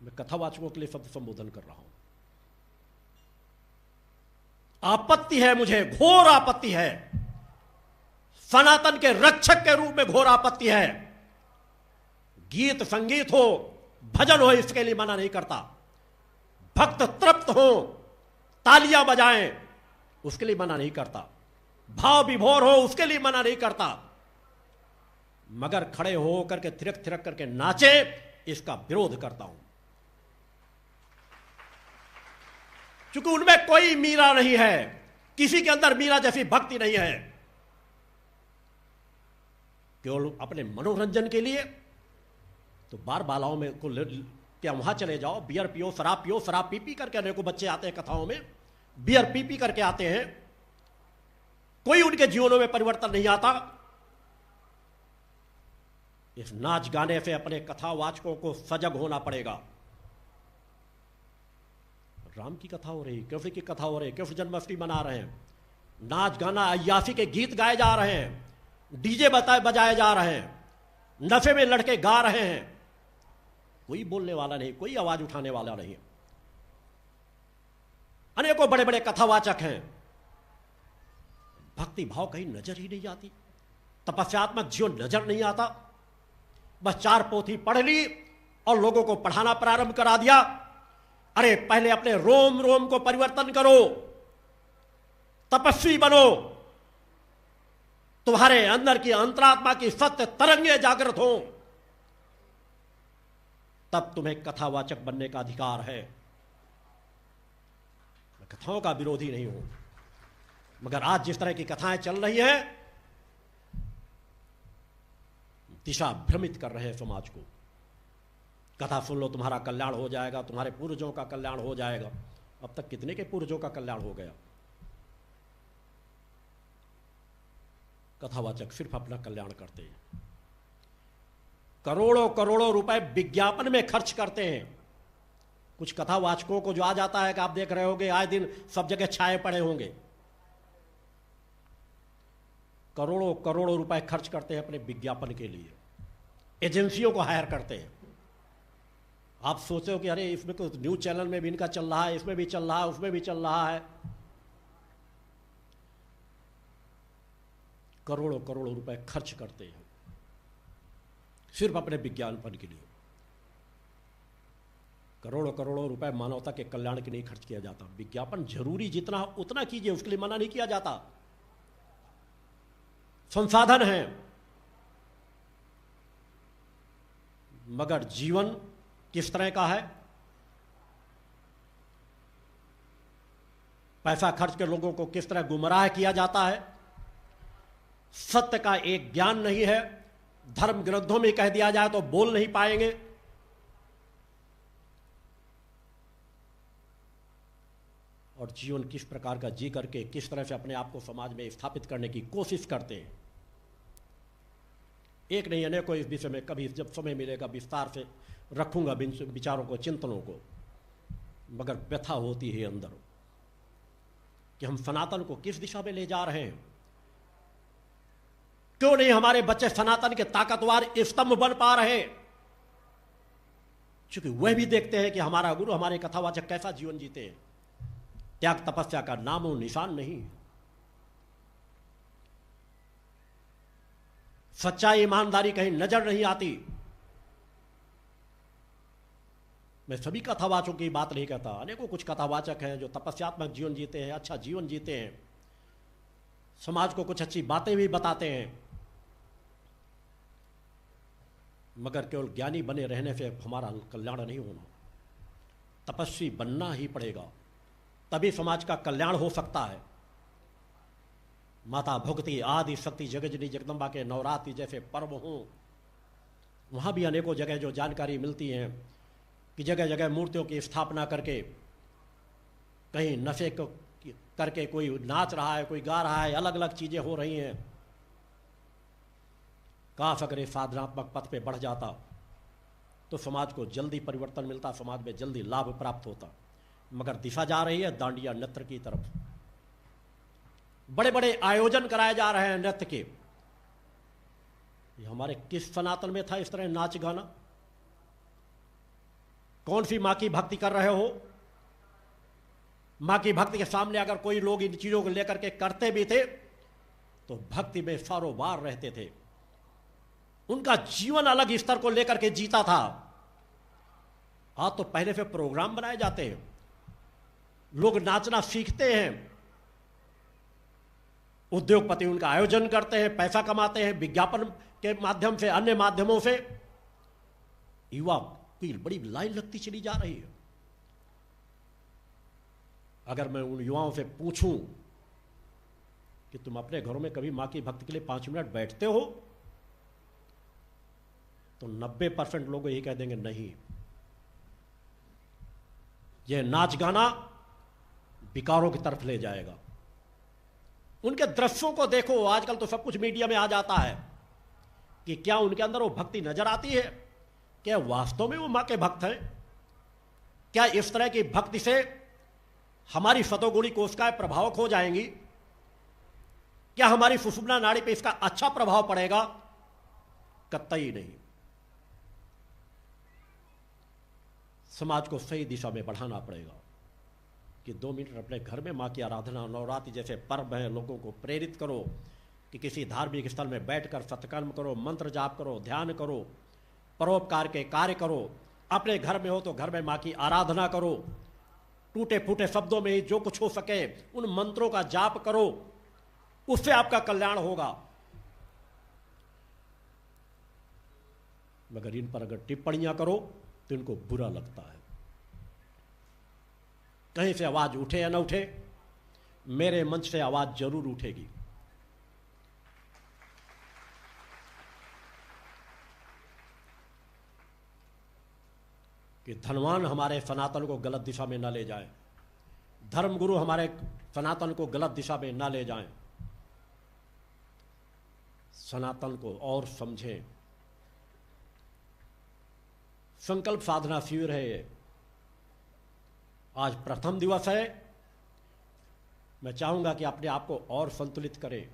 मैं कथावाचकों के लिए शब्द संबोधन कर रहा हूं। आपत्ति है, मुझे घोर आपत्ति है, सनातन के रक्षक के रूप में घोर आपत्ति है। गीत संगीत हो, भजन हो, इसके लिए मना नहीं करता। भक्त तृप्त हो, तालियां बजाएं, उसके लिए मना नहीं करता। भाव विभोर हो, उसके लिए मना नहीं करता। मगर खड़े हो करके थिरक थिरक करके नाचे, इसका विरोध करता हूं। क्योंकि उनमें कोई मीरा नहीं है, किसी के अंदर मीरा जैसी भक्ति नहीं है। केवल अपने मनोरंजन के लिए तो बार बालाओं में को क्या वहां चले जाओ, बियर पियो, शराब पी करके अनेकों बच्चे आते हैं कथाओं में, बियर पी करके आते हैं। कोई उनके जीवनों में परिवर्तन नहीं आता। इस नाच गाने से अपने कथावाचकों को सजग होना पड़ेगा। राम की कथा हो रही, कृष्ण की कथा हो रही, कृष्ण जन्माष्टमी मना रहे हैं, नाच गाना अय्यासी के गीत गाए जा रहे हैं, डीजे बजाए जा रहे हैं, नशे में लड़के गा रहे हैं। कोई बोलने वाला नहीं, कोई आवाज उठाने वाला नहीं। अनेकों बड़े बड़े कथावाचक हैं, भक्ति भाव कहीं नजर ही नहीं आती, तपस्यात्मक जीवन नजर नहीं आता। बस 4 पोथी पढ़ ली और लोगों को पढ़ाना प्रारंभ करा दिया। अरे पहले अपने रोम रोम को परिवर्तन करो, तपस्वी बनो, तुम्हारे अंदर की अंतरात्मा की सत्य तरंगे जागृत हो, तब तुम्हें कथावाचक बनने का अधिकार है। मैं कथाओं का विरोधी नहीं हूं, मगर आज जिस तरह की कथाएं चल रही हैं, दिशा भ्रमित कर रहे हैं समाज को। कथा सुन लो, तुम्हारा कल्याण हो जाएगा, तुम्हारे पूर्वजों का कल्याण हो जाएगा। अब तक कितने के पूर्वजों का कल्याण हो गया? कथावाचक सिर्फ अपना कल्याण करते हैं, करोड़ों करोड़ों रुपए विज्ञापन में खर्च करते हैं। कुछ कथावाचकों को जो आ जाता है कि आप देख रहे होंगे आए दिन सब जगह छाए पड़े होंगे, करोड़ों करोड़ों रुपए खर्च करते हैं अपने विज्ञापन के लिए, एजेंसियों को हायर करते हैं। आप सोचते हो कि अरे इसमें तो न्यूज चैनल में भी इनका चल रहा है, इसमें भी चल रहा है, उसमें भी चल रहा है। करोड़ों करोड़ों रुपए खर्च करते हैं सिर्फ अपने विज्ञापन के लिए। करोड़ों करोड़ों रुपए मानवता के कल्याण के लिए खर्च किया जाता। विज्ञापन जरूरी जितना उतना कीजिए, उसके लिए मना नहीं किया जाता। संसाधन है, मगर जीवन किस तरह का है? पैसा खर्च के लोगों को किस तरह गुमराह किया जाता है। सत्य का एक ज्ञान नहीं है। धर्म ग्रंथों में कह दिया जाए तो बोल नहीं पाएंगे। और जीवन किस प्रकार का जी करके किस तरह से अपने आप को समाज में स्थापित करने की कोशिश करते हैं। एक नहीं अनेकों इस विषय में कभी जब समय मिलेगा विस्तार से रखूंगा विचारों को, चिंतनों को। मगर व्यथा होती है अंदर कि हम सनातन को किस दिशा में ले जा रहे हैं। क्यों नहीं हमारे बच्चे सनातन के ताकतवर स्तंभ बन पा रहे? क्योंकि वह भी देखते हैं कि हमारा गुरु, हमारे कथावाचक कैसा जीवन जीते हैं। त्याग तपस्या का नामो निशान नहीं। सच्चाई ईमानदारी कहीं नजर नहीं आती। मैं सभी कथावाचकों की बात नहीं कहता, अनेकों कुछ कथावाचक हैं जो तपस्यात्मक जीवन जीते हैं, अच्छा जीवन जीते हैं, समाज को कुछ अच्छी बातें भी बताते हैं। मगर केवल ज्ञानी बने रहने से हमारा कल्याण नहीं होना। तपस्वी बनना ही पड़ेगा, तभी समाज का कल्याण हो सकता है। माता भगवती आदि शक्ति जगजनी जगदम्बा के नवरात्रि जैसे पर्व हों, वहाँ भी अनेकों जगह जो जानकारी मिलती हैं कि जगह जगह मूर्तियों की स्थापना करके, कहीं नशे को करके कोई नाच रहा है, कोई गा रहा है, अलग अलग चीज़ें हो रही हैं। काश अगर ये साधनात्मक पथ पे बढ़ जाता तो समाज को जल्दी परिवर्तन मिलता, समाज में जल्दी लाभ प्राप्त होता। मगर दिशा जा रही है दांडिया नृत्य की तरफ। बड़े बड़े आयोजन कराए जा रहे हैं नृत्य के। ये हमारे किस सनातन में था इस तरह नाच गाना? कौन सी मां की भक्ति कर रहे हो? मां की भक्ति के सामने अगर कोई लोग इन चीजों को लेकर के करते भी थे तो भक्ति में सारोबार रहते थे। उनका जीवन अलग स्तर को लेकर के जीता था। आज तो पहले से प्रोग्राम बनाए जाते हैं, लोग नाचना सीखते हैं, उद्योगपति उनका आयोजन करते हैं, पैसा कमाते हैं विज्ञापन के माध्यम से, अन्य माध्यमों से। युवा की बड़ी लाइन लगती चली जा रही है। अगर मैं उन युवाओं से पूछूं कि तुम अपने घरों में कभी मां की भक्ति के लिए 5 मिनट बैठते हो, तो 90% लोग यही कह देंगे नहीं। यह नाच गाना विकारों की तरफ ले जाएगा। उनके दृश्यों को देखो, आजकल तो सब कुछ मीडिया में आ जाता है कि क्या उनके अंदर वो भक्ति नजर आती है? क्या वास्तव में वो मां के भक्त हैं? क्या इस तरह की भक्ति से हमारी सतोगुणी कोशिकाएं प्रभावक हो जाएंगी? क्या हमारी सुषुम्ना नाड़ी पे इसका अच्छा प्रभाव पड़ेगा? कतई नहीं। समाज को सही दिशा में बढ़ाना पड़ेगा कि 2 मिनट अपने घर में मां की आराधना, नवरात्रि जैसे पर्व हैं, लोगों को प्रेरित करो कि किसी धार्मिक स्थल में बैठकर सत्कर्म करो, मंत्र जाप करो, ध्यान करो, परोपकार के कार्य करो। अपने घर में हो तो घर में मां की आराधना करो, टूटे फूटे शब्दों में ही जो कुछ हो सके उन मंत्रों का जाप करो, उससे आपका कल्याण होगा। मगर इन पर अगर टिप्पणियां करो तो इनको बुरा लगता है। कहीं से आवाज उठे या न उठे, मेरे मंच से आवाज जरूर उठेगी। कि धनवान हमारे सनातन को गलत दिशा में न ले जाए, धर्मगुरु हमारे सनातन को गलत दिशा में न ले जाएं, सनातन को और समझें। संकल्प साधना शिविर है ये, आज प्रथम दिवस है। मैं चाहूंगा कि अपने आप को और संतुलित करें।